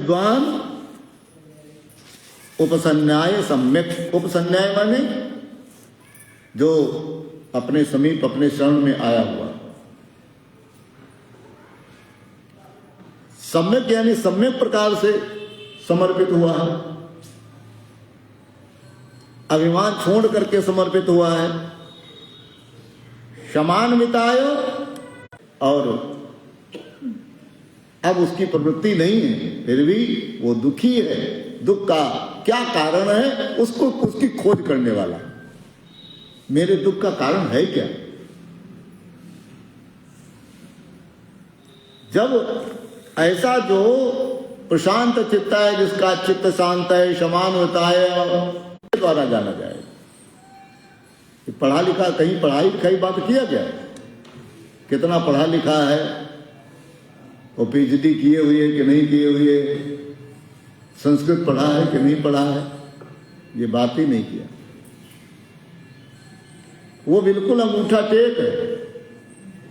विद्वान उपसन्याय सम्यक। उपसन्याय माने जो अपने समीप अपने शरण में आया हुआ। सम्यक यानी सम्यक प्रकार से समर्पित हुआ है, अभिमान छोड़ करके समर्पित हुआ है। समान्विताय, और अब उसकी प्रवृत्ति नहीं है, फिर भी वो दुखी है। दुख का क्या कारण है उसको उसकी खोज करने वाला। मेरे दुख का कारण है क्या? जब ऐसा जो प्रशांत चित्त है, जिसका चित्त शांत है, समान होता है, द्वारा जाना जाए। पढ़ा लिखा, कहीं पढ़ाई लिखाई बात किया गया? कितना पढ़ा लिखा है, वो पीएचडी किए हुए कि नहीं किए हुए, संस्कृत पढ़ा है कि नहीं पढ़ा है, ये बात ही नहीं किया। वो बिल्कुल अंगूठा टेक है,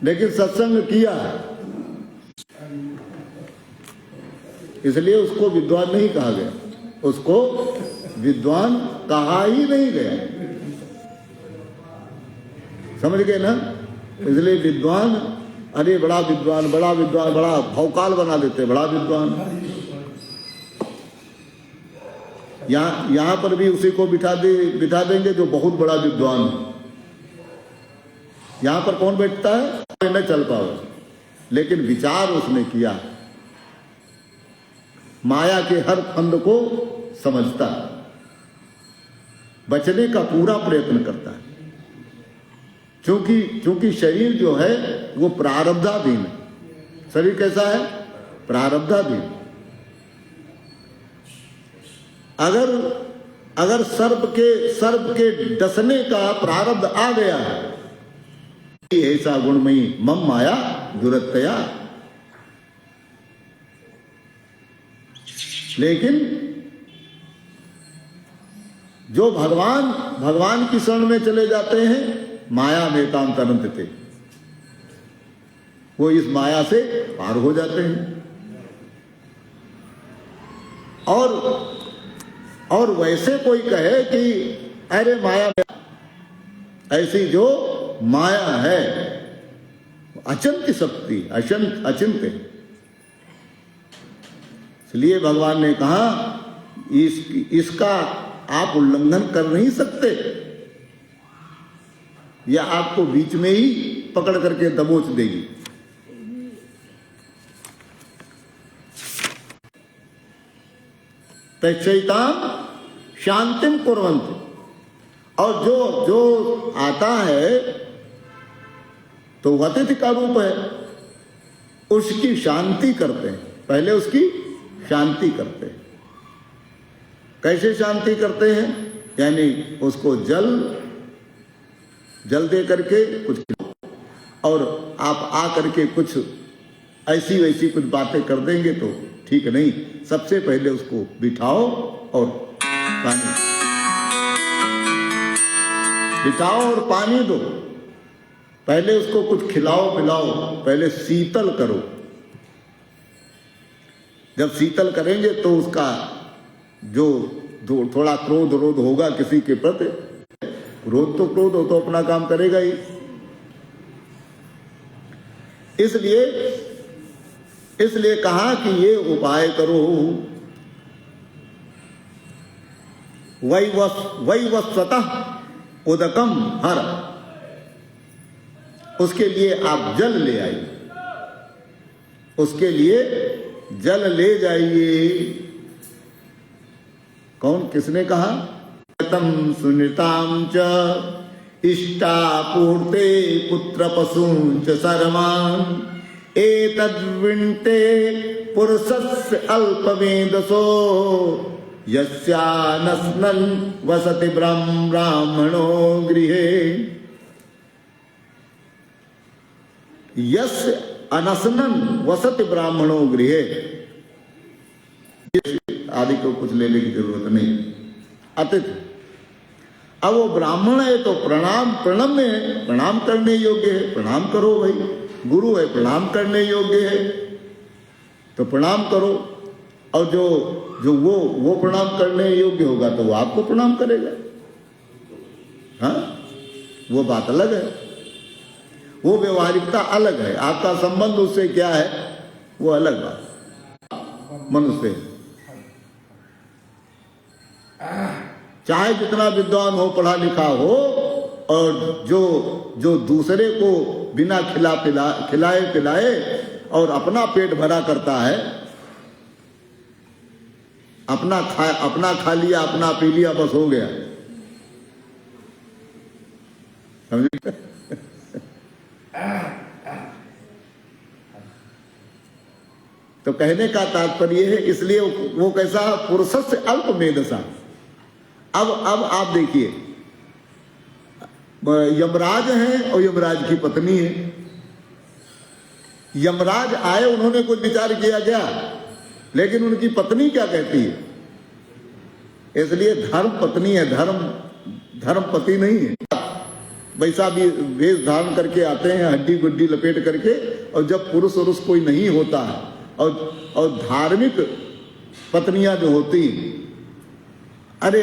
लेकिन सत्संग किया है, इसलिए उसको विद्वान नहीं कहा गया, उसको विद्वान कहा ही नहीं गया। समझ गए ना? इसलिए विद्वान, अरे बड़ा विद्वान, बड़ा विद्वान, बड़ा भौकाल बना देते, बड़ा विद्वान। यहां पर भी उसी को बिठा देंगे जो बहुत बड़ा विद्वान है। यहां पर कौन बैठता है? न चल पाओ, लेकिन विचार उसने किया, माया के हर फंद को समझता, बचने का पूरा प्रयत्न करता है। क्योंकि शरीर जो है वो प्रारब्धाधीन है। शरीर कैसा है? प्रारब्धाधीन। अगर सर्प के डसने का प्रारब्ध आ गया है, ऐसा गुणमयी मम माया दुरत्तया। लेकिन जो भगवान की शरण में चले जाते हैं, माया में कांतरंत थे, वो इस माया से पार हो जाते हैं। और वैसे कोई कहे कि अरे माया में, ऐसी जो माया है अचिंत्य शक्ति, अचिंत्य है। इसलिए भगवान ने कहा इसका आप उल्लंघन कर नहीं सकते, या आपको बीच में ही पकड़ करके दबोच देगी। तैक्षयिताम शांतिम कुर्वन्ति। और जो आता है तो वह अतिथि का रूप है, उसकी शांति करते हैं। पहले उसकी शांति करते हैं। कैसे शांति करते हैं? यानी उसको जल दे करके कुछ, और आप आ करके कुछ ऐसी वैसी कुछ बातें कर देंगे तो ठीक नहीं। सबसे पहले उसको बिठाओ और पानी दो। पहले उसको कुछ खिलाओ पिलाओ, पहले शीतल करो। जब शीतल करेंगे तो उसका जो थोड़ा क्रोध रोध होगा किसी के प्रति, क्रोध तो क्रोध हो तो अपना काम करेगा ही। इसलिए कहा कि ये उपाय करो। वैवस्वतः उदकम हर, उसके लिए आप जल ले आइए, उसके लिए जल ले जाइए। कौन, किसने कहा? तम सुनिताम च इष्टापूर्ते पुत्र पशूंच सर्वान् एतद्विन्ते पुरुषस्य अल्पमेधसो यस्यानस्नन् वसति ब्राह्मणो गृहे। यस्य अनसनन वसति ब्राह्मणो गृहे, आदि को कुछ लेने की जरूरत नहीं। अतिथि, अब वो ब्राह्मण है तो प्रणम्य है, प्रणाम करने योग्य है, प्रणाम करो भाई। गुरु है, प्रणाम करने योग्य है तो प्रणाम करो। और जो वो प्रणाम करने योग्य होगा तो वो आपको प्रणाम करेगा। हाँ, वो बात अलग है, वो व्यवहारिकता अलग है। आपका संबंध उससे क्या है वो अलग बात। मनुष्य चाहे जितना विद्वान हो, पढ़ा लिखा हो, और जो दूसरे को बिना खिलाए पिलाए और अपना पेट भरा करता है, अपना खा लिया, अपना पी लिया, बस हो गया, समझे? तो कहने का तात्पर्य है, इसलिए वो कैसा पुरुषस्य अल्प मेधसा। अब आप देखिए, यमराज हैं और यमराज की पत्नी है। यमराज आए, उन्होंने कुछ विचार किया क्या? लेकिन उनकी पत्नी क्या कहती है? इसलिए धर्म पत्नी है, धर्म पति नहीं है। वैसा भी वेश धारण करके आते हैं, हड्डी गुड्डी लपेट करके, और जब पुरुष और कोई नहीं होता है, और धार्मिक पत्नियां जो होती, अरे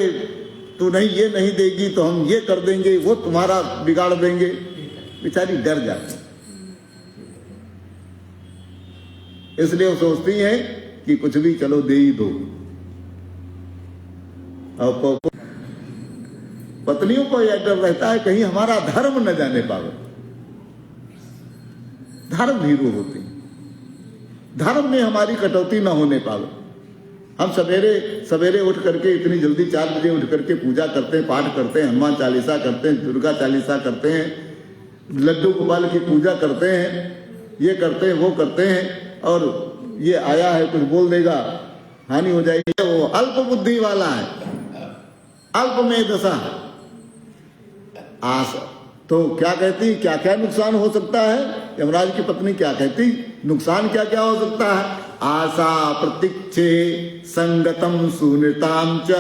तू नहीं ये नहीं देगी तो हम ये कर देंगे, वो तुम्हारा बिगाड़ देंगे, बेचारी डर जाती। इसलिए वो सोचती है कि कुछ भी चलो दे ही दो। और पत्नियों को यह डर रहता है कहीं हमारा धर्म न जाने पावे। धर्म भीरू होती, धर्म में हमारी कटौती न होने पावे। हम सवेरे उठ करके इतनी जल्दी 4 बजे उठ करके पूजा करते हैं, पाठ करते हैं, हनुमान चालीसा करते हैं, दुर्गा चालीसा करते हैं, लड्डू गोपाल की पूजा करते हैं, ये करते हैं, वो करते हैं, और ये आया है कुछ बोल देगा, हानि हो जाएगी। वो अल्प बुद्धि वाला है, अल्प में दशा आस। तो क्या कहती, क्या क्या नुकसान हो सकता है? यमराज की पत्नी क्या कहती, नुकसान क्या क्या हो सकता है? आशा प्रतीक्षे संगतम सुनिताम च।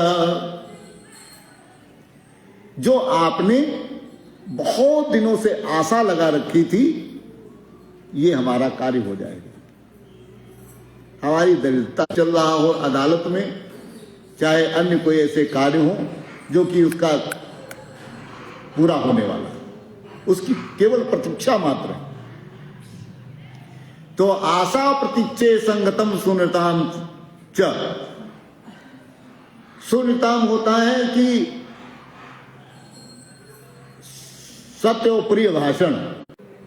जो आपने बहुत दिनों से आशा लगा रखी थी, ये हमारा कार्य हो जाएगा। हमारी दरिद्रता चल रहा हो अदालत में, चाहे अन्य कोई ऐसे कार्य हो जो कि उसका पूरा होने वाला है, उसकी केवल प्रतीक्षा मात्र है। तो आशा प्रतीक्षे संगतम सुनिताम च। सुनिताम होता है कि सत्य और प्रिय भाषण,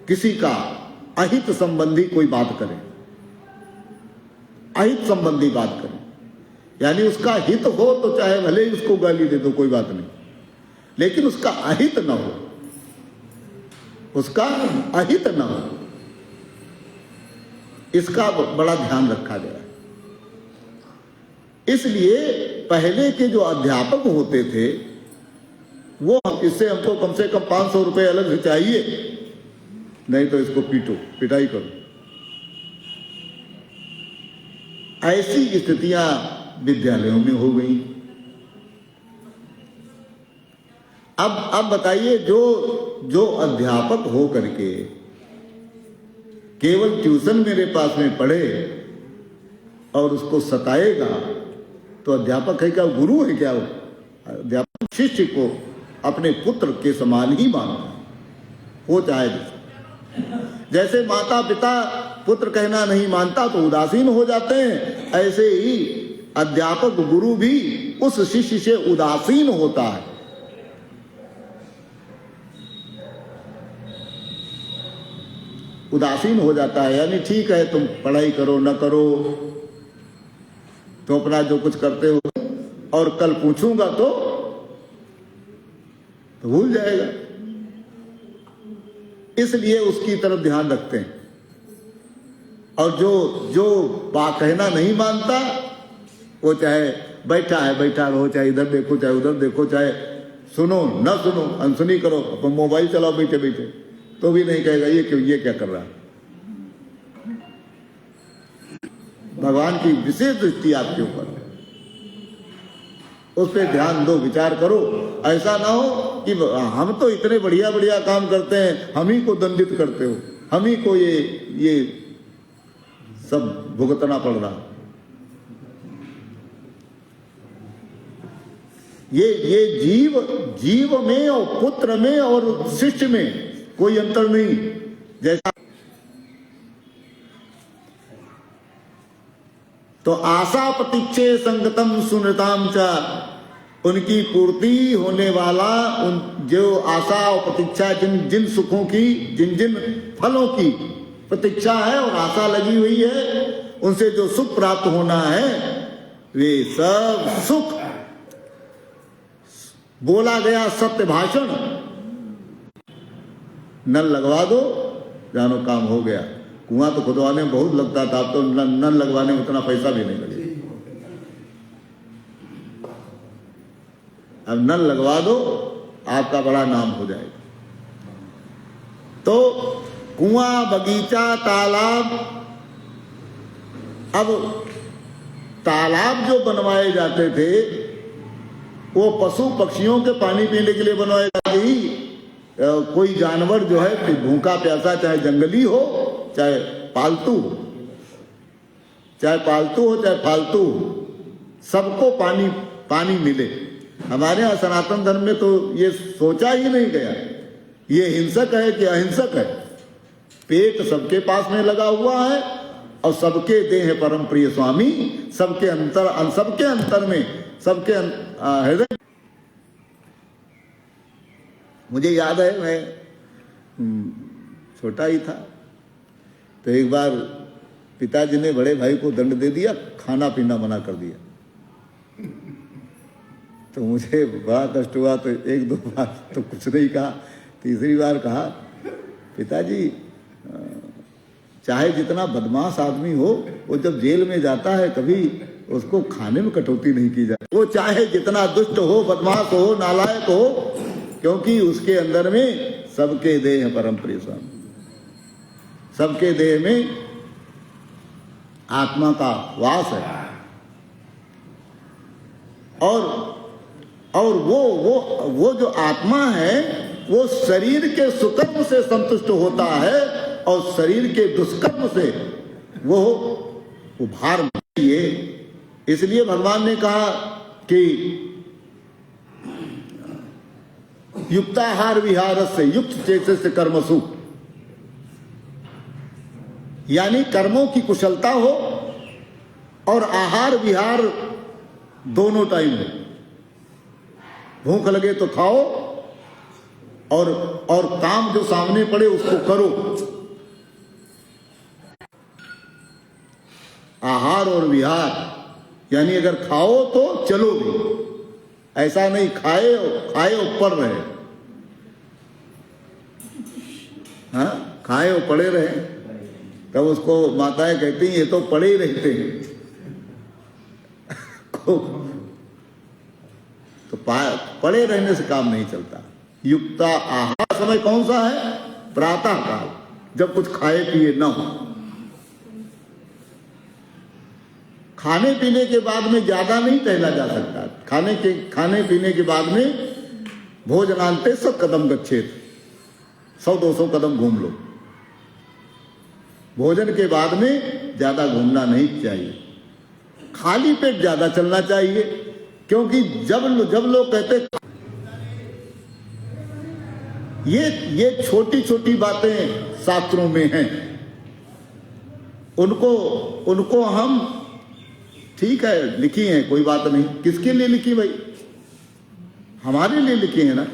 किसी का अहित संबंधी कोई बात करे, अहित संबंधी बात करे, यानी उसका हित हो तो चाहे भले ही उसको गाली दे दो, कोई बात नहीं, लेकिन उसका अहित न हो, उसका अहित न हो, इसका बड़ा ध्यान रखा गया। इसलिए पहले के जो अध्यापक होते थे, वो इससे हमको कम से कम 500 रुपए अलग से चाहिए, नहीं तो इसको पीटो, पिटाई करो। ऐसी स्थितियां विद्यालयों में हो गई। अब बताइए, जो अध्यापक हो करके केवल ट्यूशन मेरे पास में पढ़े और उसको सताएगा, तो अध्यापक है क्या? गुरु है क्या? वो अध्यापक शिष्य को अपने पुत्र के समान ही मानता हो, चाहे जैसे माता पिता पुत्र कहना नहीं मानता तो उदासीन हो जाते हैं, ऐसे ही अध्यापक गुरु भी उस शिष्य से उदासीन होता है। उदासीन हो जाता है, यानी ठीक है तुम पढ़ाई करो न करो, तो अपना जो कुछ करते हो, और कल पूछूंगा तो भूल जाएगा। इसलिए उसकी तरफ ध्यान रखते हैं। और जो कहना नहीं मानता, वो चाहे बैठा है बैठा रहो, चाहे इधर देखो चाहे उधर देखो, चाहे सुनो न सुनो, अनसुनी करो, अपन मोबाइल चलाओ बैठे बैठे, तो भी नहीं कहेगा ये क्यों, ये क्या कर रहा है। भगवान की विशेष दृष्टि आपके ऊपर है, उस पर ध्यान दो, विचार करो। ऐसा ना हो कि हम तो इतने बढ़िया बढ़िया काम करते हैं, हम ही को दंडित करते हो, हम ही को ये सब भुगतना पड़ रहा। ये जीव में और पुत्र में और शिष्य में कोई अंतर नहीं। जैसा तो आशा प्रतीक्षे संगतम सुनताम च, उनकी पूर्ति होने वाला, उन जो आशा और प्रतीक्षा, जिन सुखों की, जिन फलों की प्रतीक्षा है और आशा लगी हुई है, उनसे जो सुख प्राप्त होना है, वे सब सुख बोला गया सत्य भाषण, नल लगवा दो जानो काम हो गया। कुआं तो खुदवाने में बहुत लगता था, अब तो नल लगवाने में उतना पैसा भी नहीं लगेगा। अब नल लगवा दो, आपका बड़ा नाम हो जाएगा। तो कुआं, बगीचा, तालाब, अब तालाब जो बनवाए जाते थे वो पशु पक्षियों के पानी पीने के लिए बनवाए जाते ही, कोई जानवर जो है भूखा प्यासा, चाहे जंगली हो चाहे पालतू हो, चाहे फालतू हो, सबको पानी मिले। हमारे यहाँ सनातन धर्म में तो ये सोचा ही नहीं गया, ये हिंसक है कि अहिंसक है। पेट सबके पास में लगा हुआ है और सबके देह परम प्रिय स्वामी, सबके अंतर में, सबके हृदय। मुझे याद है, मैं छोटा ही था तो एक बार पिताजी ने बड़े भाई को दंड दे दिया, खाना पीना मना कर दिया। तो मुझे बड़ा कष्ट हुआ, तो एक दो बार तो कुछ नहीं कहा, तीसरी बार कहा, पिताजी चाहे जितना बदमाश आदमी हो, वो जब जेल में जाता है कभी उसको खाने में कटौती नहीं की जाती। वो चाहे जितना दुष्ट हो, बदमाश हो, नालायक हो, क्योंकि उसके अंदर में सबके देह परम प्रिय स्वामी, सबके देह में आत्मा का वास है। और वो जो आत्मा है वो शरीर के सुकर्म से संतुष्ट होता है और शरीर के दुष्कर्म से वो उभार नहीं है। इसलिए भगवान ने कहा कि युक्ताहार विहार से युक्त चेतस्य कर्मसु, यानी कर्मों की कुशलता हो और आहार विहार दोनों टाइम हो। भूख लगे तो खाओ और काम जो सामने पड़े उसको करो। आहार और विहार, यानी अगर खाओ तो चलो भी, ऐसा नहीं खाए और पड़ रहे, हाँ, खाए और पड़े रहे, तब उसको माताएं कहती हैं ये तो पड़े ही रहते हैं। तो पड़े रहने से काम नहीं चलता। युक्ता आहार समय कौन सा है? प्रातः काल, जब कुछ खाए पिए न हो। खाने पीने के बाद में ज्यादा नहीं टहला जा सकता। खाने पीने के बाद में भोजनांते 100 कदम गच्छेत, 100-200 कदम घूम लो। भोजन के बाद में ज्यादा घूमना नहीं चाहिए, खाली पेट ज्यादा चलना चाहिए। क्योंकि जब लोग कहते ये छोटी छोटी बातें शास्त्रों में हैं, उनको हम ठीक है लिखी हैं, कोई बात नहीं। किसके लिए लिखी भाई? हमारे लिए लिखी है ना।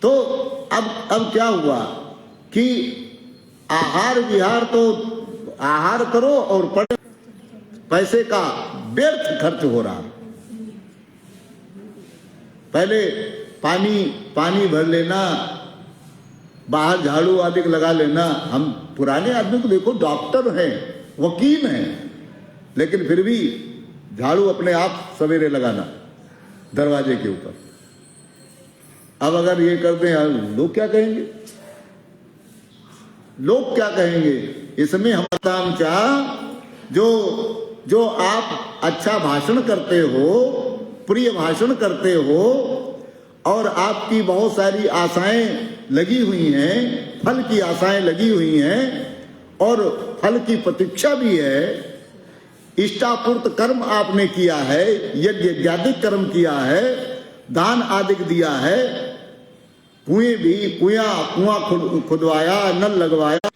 तो अब क्या हुआ कि आहार विहार तो आहार करो और पैसे का व्यर्थ खर्च हो रहा। पहले पानी भर लेना, बाहर झाड़ू आदि लगा लेना। हम पुराने आदमी को देखो, डॉक्टर हैं, वकील हैं, लेकिन फिर भी झाड़ू अपने आप सवेरे लगाना दरवाजे के ऊपर। अब अगर ये कर दें, लोग क्या कहेंगे? लोग क्या कहेंगे? इसमें हम काम चाह जो आप अच्छा भाषण करते हो, प्रिय भाषण करते हो और आपकी बहुत सारी आशाएं लगी हुई हैं, फल की आशाएं लगी हुई हैं और फल की प्रतीक्षा भी है, इष्टापूर्त कर्म आपने किया है, यज्ञ यज्ञादिक कर्म किया है, दान आदि दिया है, कुआं खुदवाया, नल लगवाया,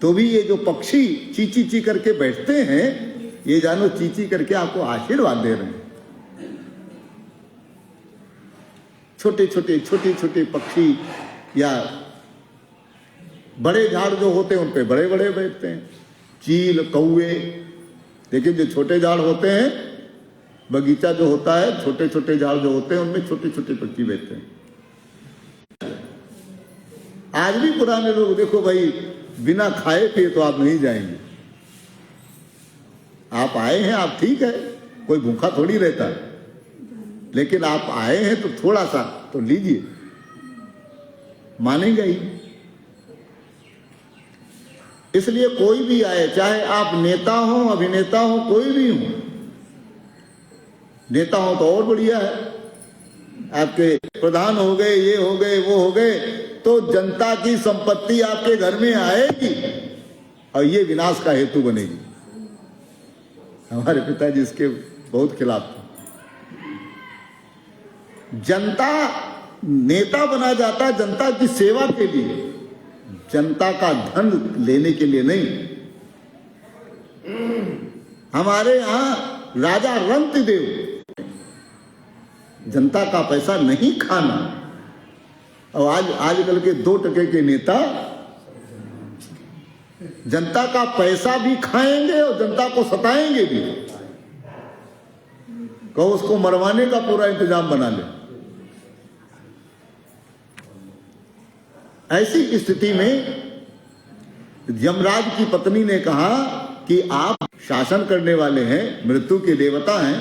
तो भी ये जो पक्षी चींची ची करके बैठते हैं, ये जानो चींची करके आपको आशीर्वाद दे रहे हैं। छोटे छोटे पक्षी या बड़े झाड़ जो होते हैं उन पे बड़े बड़े बैठते हैं, चील कौए। लेकिन जो छोटे झाड़ होते हैं, बगीचा जो होता है, छोटे छोटे झाड़ जो होते हैं उनमें छोटे छोटे पक्षी बैठते हैं। आज भी पुराने लोग देखो भाई, बिना खाए पिए तो आप नहीं जाएंगे। आप आए हैं, आप ठीक है, कोई भूखा थोड़ी रहता है, लेकिन आप आए हैं तो थोड़ा सा तो लीजिए, मानेंगे ही। इसलिए कोई भी आए, चाहे आप नेता हो, अभिनेता हो, कोई भी हो, नेता हो तो और बढ़िया है, आपके प्रधान हो गए, ये हो गए, वो हो गए, तो जनता की संपत्ति आपके घर में आएगी और ये विनाश का हेतु बनेगी। हमारे पिताजी इसके बहुत खिलाफ थे। जनता नेता बना जाता जनता की सेवा के लिए, जनता का धन लेने के लिए नहीं। हमारे यहां राजा रंतदेव जनता का पैसा नहीं खाना, और आजकल के 2 टके के नेता जनता का पैसा भी खाएंगे और जनता को सताएंगे भी। कहो उसको मरवाने का पूरा इंतजाम बना ले। ऐसी स्थिति में यमराज की पत्नी ने कहा कि आप शासन करने वाले हैं, मृत्यु के देवता हैं,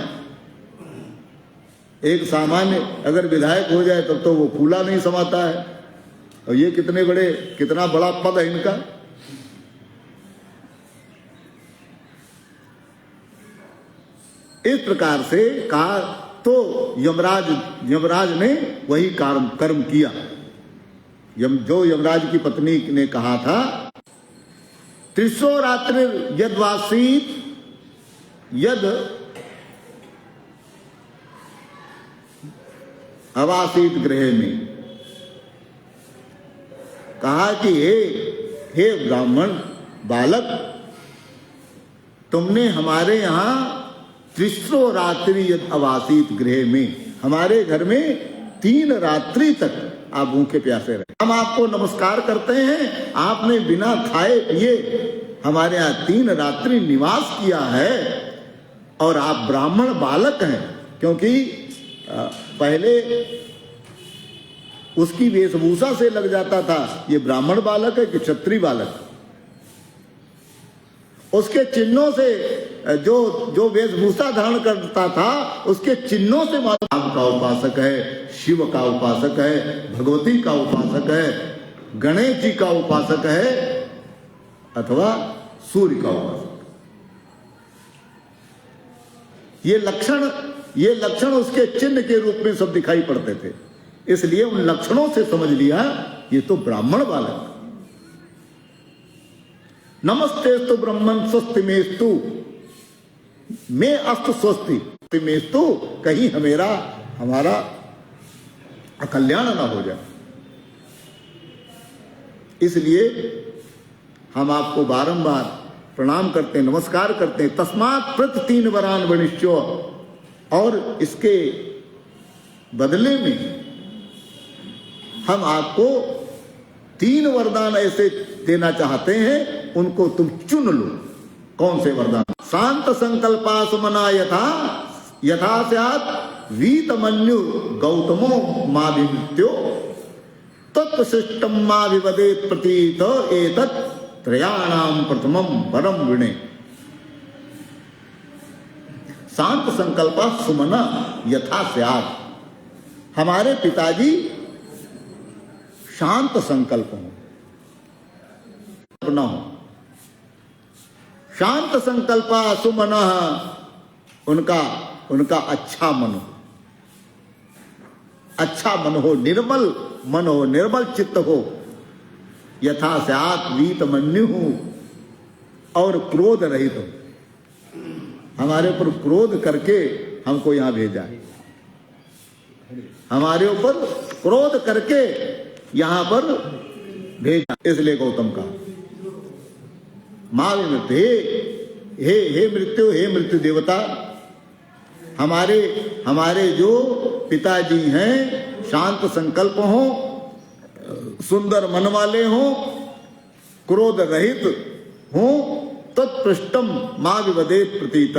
एक सामान्य अगर विधायक हो जाए तब तो वो फूला नहीं समाता है, और ये कितना बड़ा पद है इनका। इस प्रकार से कहा तो यमराज ने वही कर्म किया। जो यमराज की पत्नी ने कहा था, त्रिशो रात्रि यदवासीत यद अवासीत गृह में, कहा कि हे ब्राह्मण बालक, तुमने हमारे यहां त्रिशो रात्रि यद अवासीत गृह में, हमारे घर में 3 रात्रि तक आप भूखे प्यासे रहे। हम आपको नमस्कार करते हैं, आपने बिना खाए पिए हमारे यहाँ 3 रात्रि निवास किया है, और आप ब्राह्मण बालक हैं। क्योंकि पहले उसकी वेशभूषा से लग जाता था ये ब्राह्मण बालक है कि क्षत्रिय बालक। उसके चिन्हों से जो वेशभूषा धारण करता था, उसके चिन्हों से राम का उपासक है, शिव का उपासक है, भगवती का उपासक है, गणेश जी का उपासक है, अथवा सूर्य का उपासक। ये लक्षण उसके चिन्ह के रूप में सब दिखाई पड़ते थे। इसलिए उन लक्षणों से समझ लिया ये तो ब्राह्मण बालक। नमस्तेस्तु ब्रह्मन् स्वस्ति मेस्तु, मैं अस्तु स्वस्ति मेस्तु, कहीं हमारा अकल्याण ना हो जाए। इसलिए हम आपको बारंबार प्रणाम करते हैं, नमस्कार करते हैं। तस्मात् प्रति 3 वरान वणिष्यो, और इसके बदले में हम आपको 3 वरदान ऐसे देना चाहते हैं, उनको तुम चुन लो। कौन से वरदान? शांत संकल्पा सुमना यथा स्यात् वीतमन्यु गौतमो माभिमृत्यो तत्शिष्टम मा विवदेत प्रतीत एतत् त्रयाणाम प्रथमम वरम विणे। शांत संकल्पा सुमना यथा स्यात्, हमारे पिताजी शांत संकल्प हो, न हो। शांत संकल्पा सुमना, उनका अच्छा मन हो, अच्छा मन हो, निर्मल मन हो, निर्मल चित्त हो। यथा स्यात् वीतमन्यु, और क्रोध रहित हो। हमारे ऊपर क्रोध करके हमको यहां भेजा, हमारे ऊपर क्रोध करके यहां पर भेजा। इसलिए गौतम का मां मृत्यु, हे मृत्यु, हे मृत्यु देवता, हमारे जो पिताजी हैं शांत संकल्प हो, सुंदर मन वाले हो, क्रोध रहित हो, तत्पृष्टम मां विवदेत प्रतीत।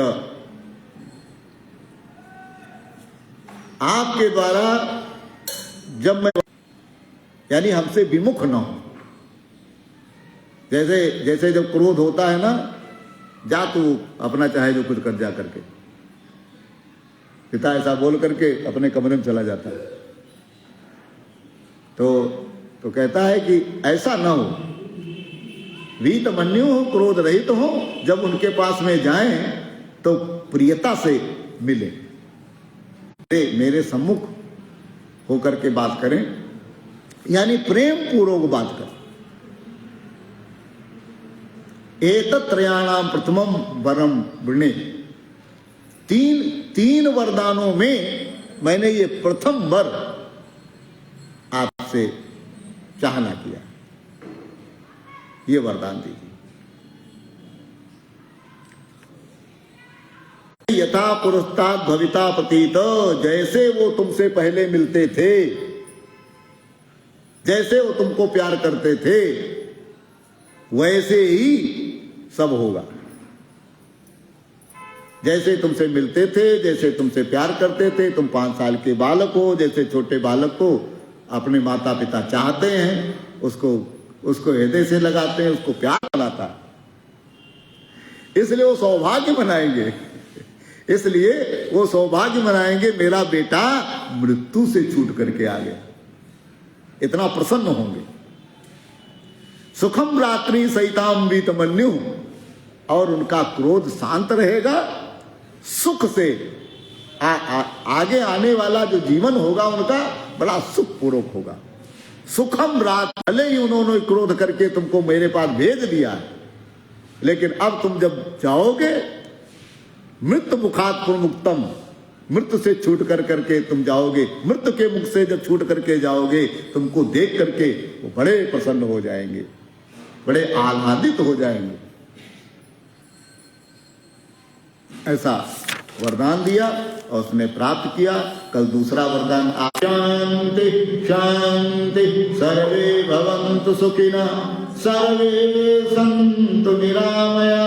आपके द्वारा जब मैं, यानी हमसे विमुख न हो। जैसे जब क्रोध होता है ना, जा तू अपना चाहे जो कुछ कर जा करके, पिता ऐसा बोल करके अपने कमरे में चला जाता है। तो कहता है कि ऐसा न हो, वीत मन्यु हो, क्रोध रहित हो, जब उनके पास में जाएं तो प्रियता से मिले, मेरे सम्मुख होकर के बात करें, यानी प्रेम पूर्वक बात करें। एतत् त्रयाणाम प्रथमम वरम वृणे, तीन वरदानों में मैंने ये प्रथम वर आपसे चाहना किया, ये वरदान दीजिए। यथा पुरस्ताद भविता प्रतीत, जैसे वो तुमसे पहले मिलते थे, जैसे वो तुमको प्यार करते थे, वैसे ही सब होगा। जैसे तुमसे मिलते थे, जैसे तुमसे प्यार करते थे, तुम 5 साल के बालक हो, जैसे छोटे बालक को अपने माता पिता चाहते हैं, उसको हृदय से लगाते हैं, उसको प्यार बनाता है। इसलिए वो सौभाग्य मनाएंगे, इसलिए वो सौभाग्य मनाएंगे, मेरा बेटा मृत्यु से छूट करके आ गया, इतना प्रसन्न होंगे। सुखम रात्रि सहिताम वीतमन्यु, और उनका क्रोध शांत रहेगा, सुख से आगे आने वाला जो जीवन होगा उनका बड़ा सुख पूर्वक होगा। सुखम रात, भले ही उन्होंने क्रोध करके तुमको मेरे पास भेज दिया है, लेकिन अब तुम जब जाओगे, मृत्यु मुखात प्रमुक्तम, मृत्यु से छूट करके तुम जाओगे, मृत्यु के मुख से जब छूट करके जाओगे, तुमको देख करके वो बड़े प्रसन्न हो जाएंगे, बड़े आह्लादित हो जाएंगे। ऐसा वरदान दिया और उसने प्राप्त किया। कल दूसरा वरदान, शांति शांति सर्वे भवन्तु सुखिनः सर्वे सन्तु निरामया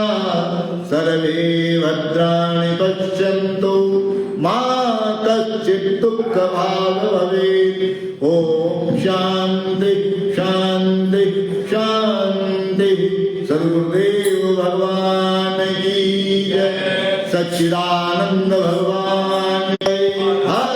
सर्वे भद्राणि पश्यन्तु मा कश्चित् दुःखभाग् भवेत्। ओम शांति शांति शांति। सद्गुरुदेव भगवान की जय, सच्चिदानंद भगवान जय। हर